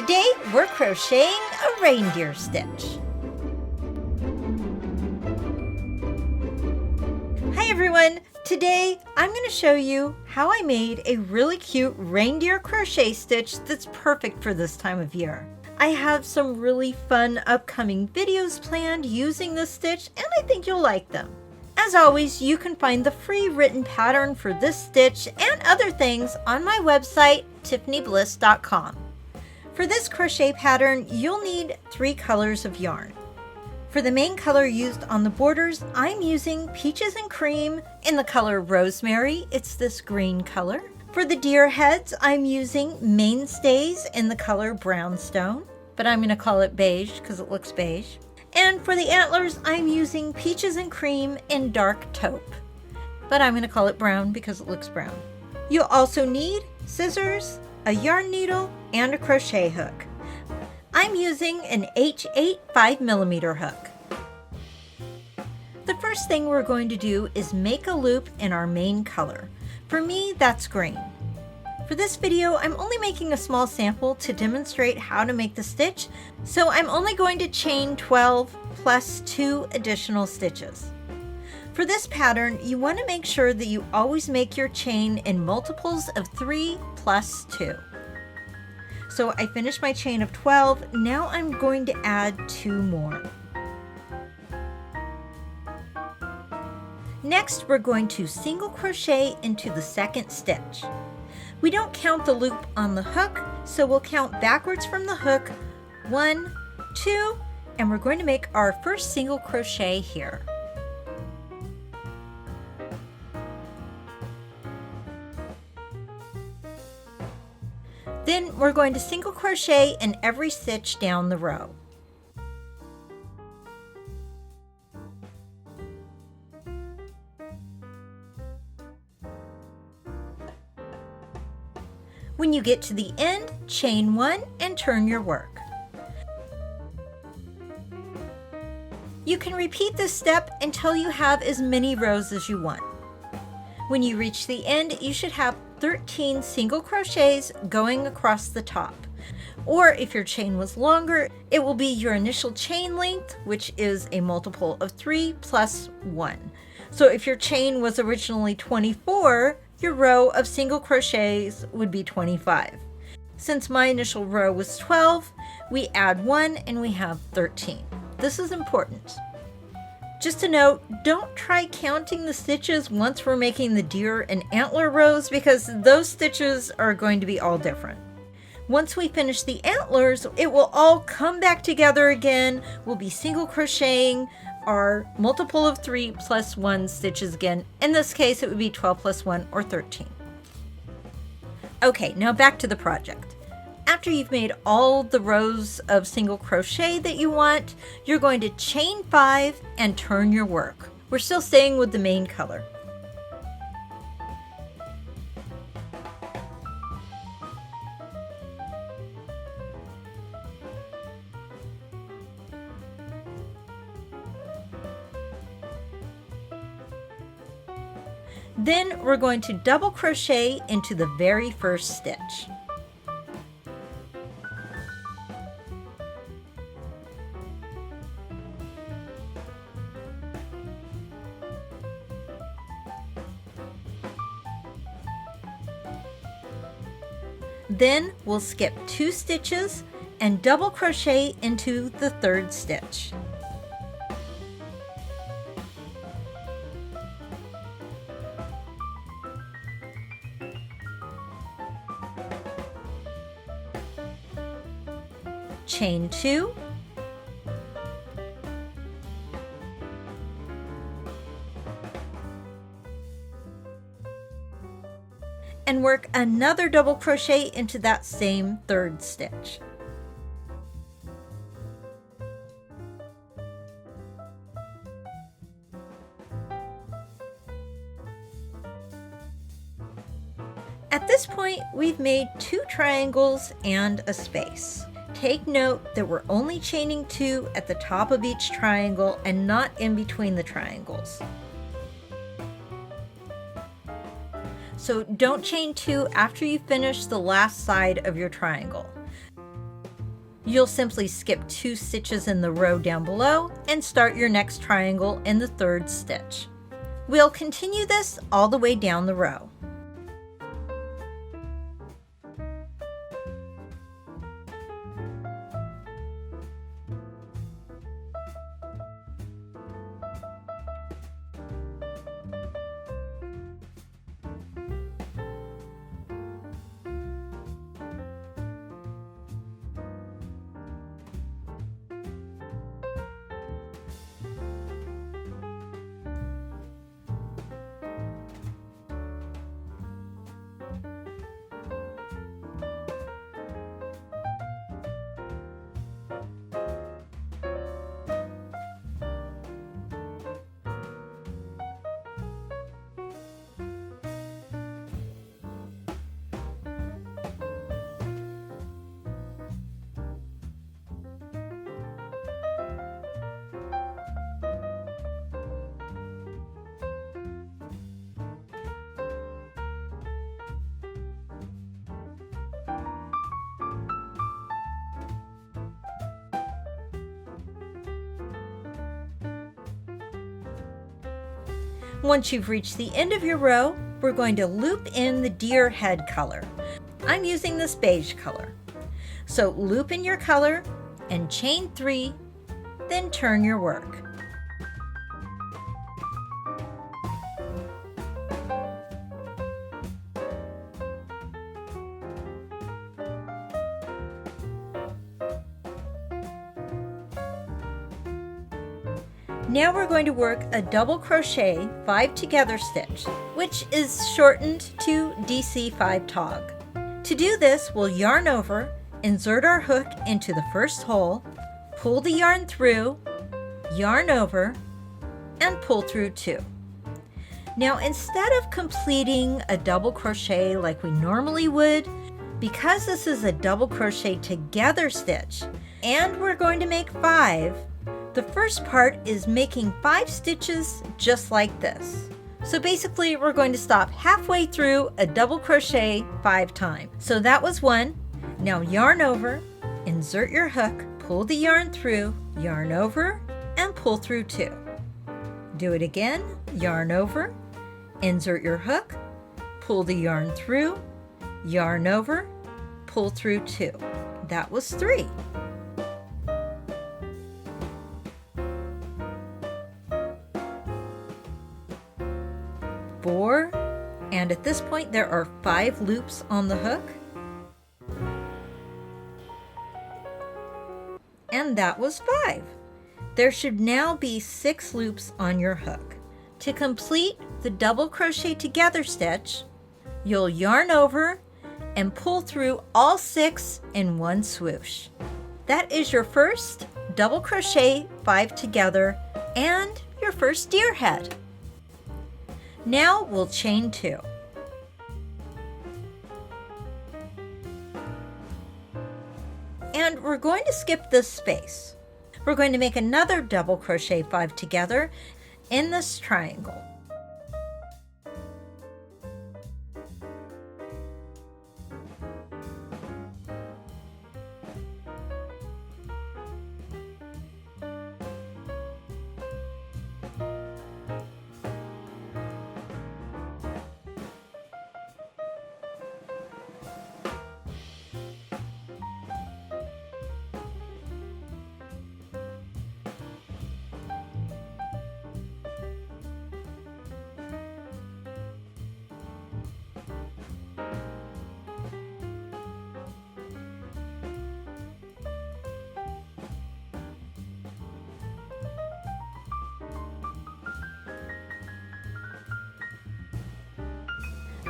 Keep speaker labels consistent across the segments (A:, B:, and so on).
A: Today we're crocheting a reindeer stitch. Hi everyone! Today I'm going to show you how I made a really cute reindeer crochet stitch that's perfect for this time of year. I have some really fun upcoming videos planned using this stitch, and I think you'll like them. As always, you can find the free written pattern for this stitch and other things on my website, tiffanybliss.com. For this crochet pattern, you'll need 3 colors of yarn. For the main color used on the borders, I'm using Peaches and Cream in the color Rosemary. It's this green color. For the deer heads, I'm using Mainstays in the color Brownstone, but I'm going to call it beige because it looks beige. And for the antlers, I'm using Peaches and Cream in dark taupe, but I'm going to call it brown because it looks brown. You'll also need scissors, a yarn needle, and a crochet hook. I'm using an H8 5mm hook. The first thing we're going to do is make a loop in our main color. For me, that's green. For this video, I'm only making a small sample to demonstrate how to make the stitch, so I'm only going to chain 12 plus 2 additional stitches. For this pattern, you want to make sure that you always make your chain in multiples of 3 plus 2. So I finished my chain of 12, now I'm going to add 2 more. Next, we're going to single crochet into the second stitch. We don't count the loop on the hook, so we'll count backwards from the hook, 1, 2, and we're going to make our first single crochet here. Then we're going to single crochet in every stitch down the row. When you get to the end, chain 1 and turn your work. You can repeat this step until you have as many rows as you want. When you reach the end, you should have 13 single crochets going across the top. Or if your chain was longer, it will be your initial chain length, which is a multiple of 3 plus 1. So if your chain was originally 24, your row of single crochets would be 25. Since my initial row was 12, we add 1 and we have 13. This is important. Just a note, don't try counting the stitches once we're making the deer and antler rows because those stitches are going to be all different. Once we finish the antlers, it will all come back together again. We'll be single crocheting our multiple of 3 plus 1 stitches again. In this case, it would be 12 plus 1 or 13. Okay, now back to the project. After you've made all the rows of single crochet that you want, you're going to chain 5 and turn your work. We're still staying with the main color. Then we're going to double crochet into the very first stitch. Then we'll skip 2 stitches and double crochet into the third stitch. Chain 2, and work another double crochet into that same third stitch. At this point, we've made 2 triangles and a space. Take note that we're only chaining 2 at the top of each triangle and not in between the triangles. So don't chain 2 after you finish the last side of your triangle. You'll simply skip 2 stitches in the row down below and start your next triangle in the 3rd stitch. We'll continue this all the way down the row. Once you've reached the end of your row, we're going to loop in the deer head color. I'm using this beige color. So loop in your color and chain 3, then turn your work. Now we're going to work a double crochet 5 together stitch, which is shortened to DC 5 tog. To do this, we'll yarn over, insert our hook into the first hole, pull the yarn through, yarn over, and pull through 2. Now instead of completing a double crochet like we normally would, because this is a double crochet together stitch, and we're going to make 5, the first part is making 5 stitches just like this. So basically we're going to stop halfway through a double crochet 5 times. So that was 1. Now yarn over, insert your hook, pull the yarn through, yarn over, and pull through 2. Do it again, yarn over, insert your hook, pull the yarn through, yarn over, pull through 2. That was 3. 4, and at this point there are 5 loops on the hook. And that was 5. There should now be 6 loops on your hook. To complete the double crochet together stitch, you'll yarn over and pull through all 6 in one swoosh. That is your first double crochet 5 together and your first deer head. Now we'll chain 2. And we're going to skip this space. We're going to make another double crochet 5 together in this triangle.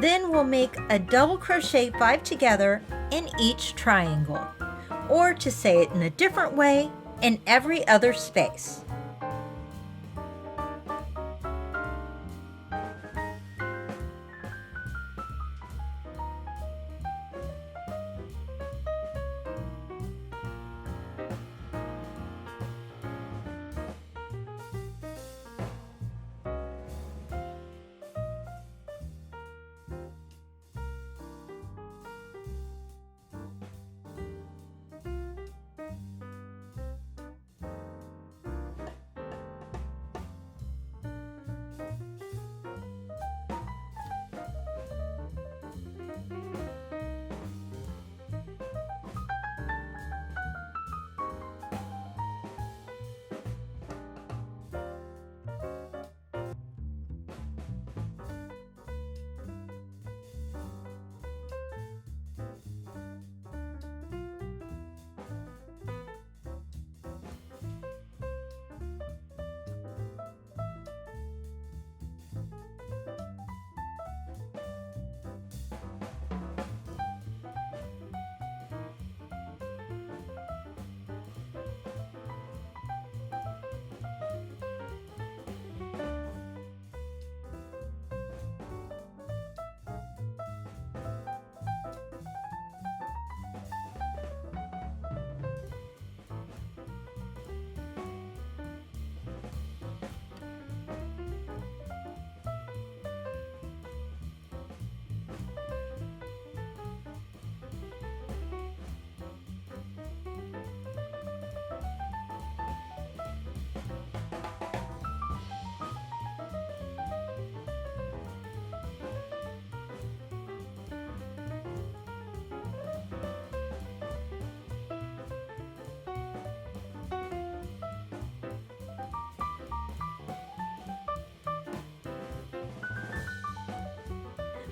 A: Then we'll make a double crochet 5 together in each triangle, or to say it in a different way, in every other space.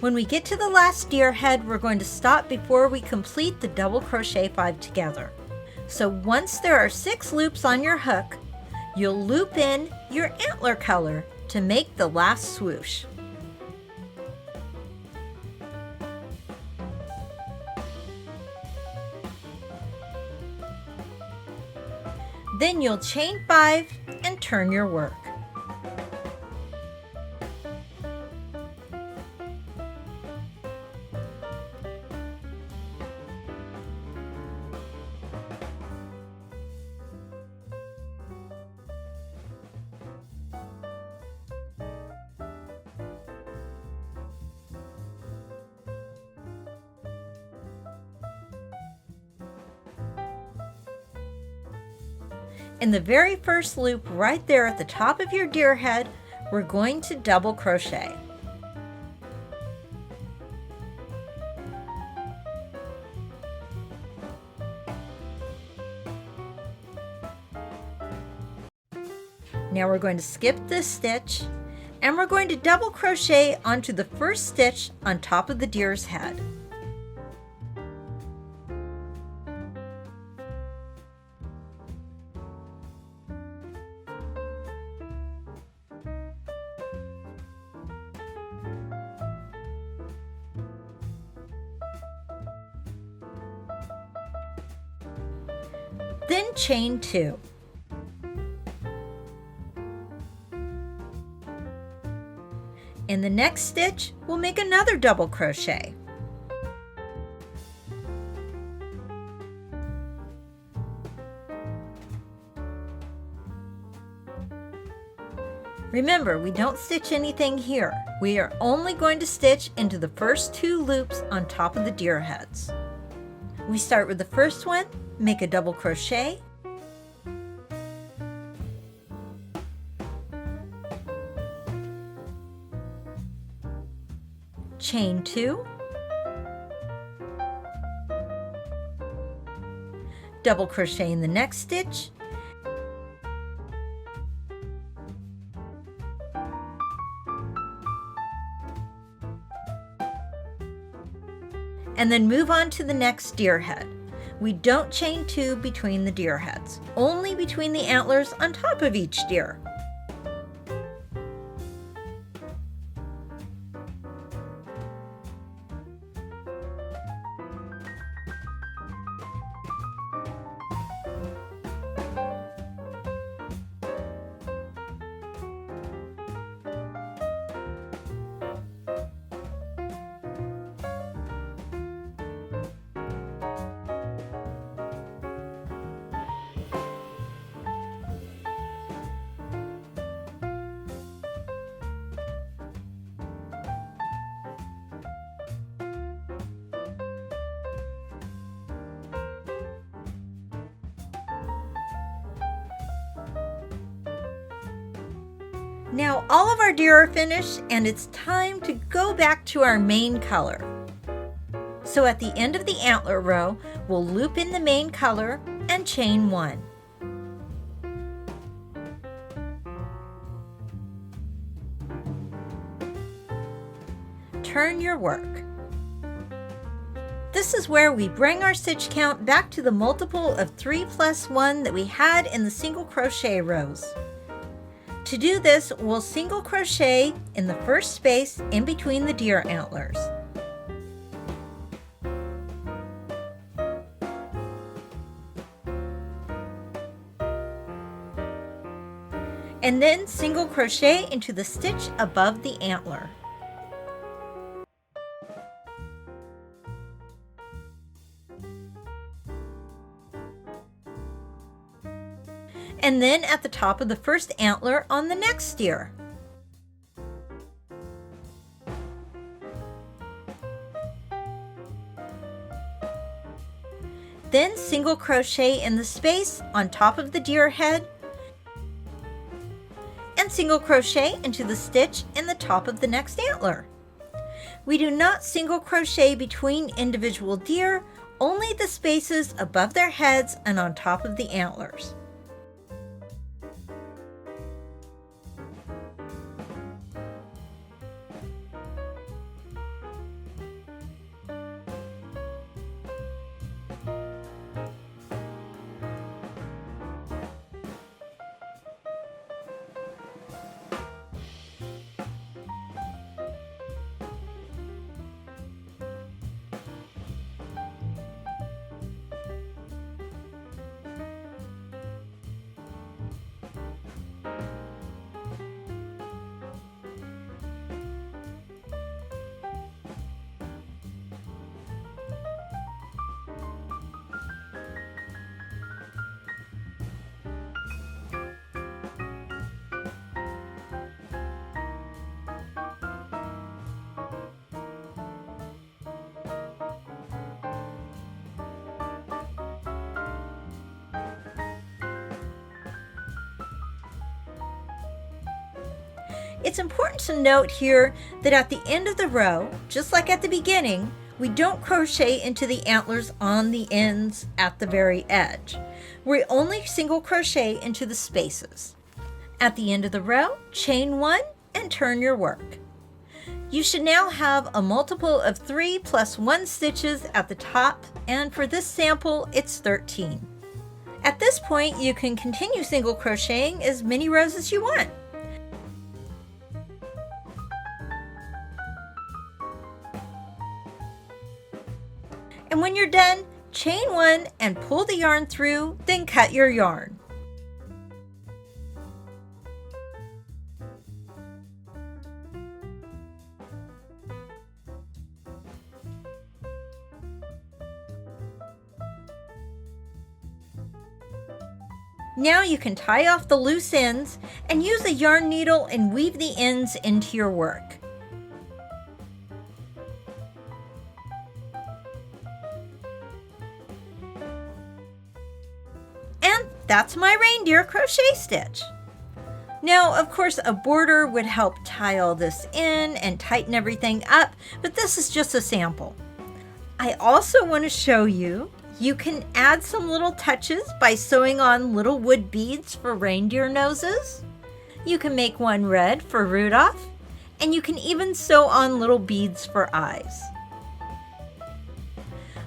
A: When we get to the last deer head, we're going to stop before we complete the double crochet 5 together. So once there are 6 loops on your hook, you'll loop in your antler color to make the last swoosh. Then you'll chain 5 and turn your work. In the very first loop right there at the top of your deer head, we're going to double crochet. Now we're going to skip this stitch and we're going to double crochet onto the first stitch on top of the deer's head. Then chain 2. In the next stitch, we'll make another double crochet. Remember, we don't stitch anything here. We are only going to stitch into the first 2 loops on top of the deer heads. We start with the first one, make a double crochet, chain 2, double crochet in the next stitch, and then move on to the next deer head. We don't chain 2 between the deer heads, only between the antlers on top of each deer. Now all of our deer are finished and it's time to go back to our main color. So at the end of the antler row, we'll loop in the main color and chain 1. Turn your work. This is where we bring our stitch count back to the multiple of 3 plus 1 that we had in the single crochet rows. To do this, we'll single crochet in the first space in between the deer antlers. And then single crochet into the stitch above the antler. And then at the top of the first antler on the next deer. Then single crochet in the space on top of the deer head and single crochet into the stitch in the top of the next antler. We do not single crochet between individual deer, only the spaces above their heads and on top of the antlers. It's important to note here that at the end of the row, just like at the beginning, we don't crochet into the antlers on the ends at the very edge. We only single crochet into the spaces. At the end of the row, chain 1 and turn your work. You should now have a multiple of 3 plus 1 stitches at the top, and for this sample, it's 13. At this point, you can continue single crocheting as many rows as you want. And when you're done, chain 1 and pull the yarn through, then cut your yarn. Now you can tie off the loose ends and use a yarn needle and weave the ends into your work. And that's my reindeer crochet stitch. Now, of course, a border would help tie all this in and tighten everything up, but this is just a sample. I also want to show you can add some little touches by sewing on little wood beads for reindeer noses. You can make one red for Rudolph, and you can even sew on little beads for eyes.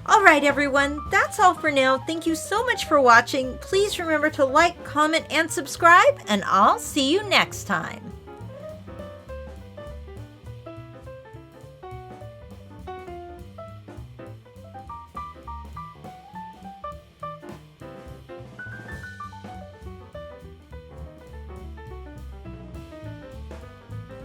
A: All right, everyone, that's all for now. Thank you so much for watching. Please remember to like, comment, and subscribe, and I'll see you next time.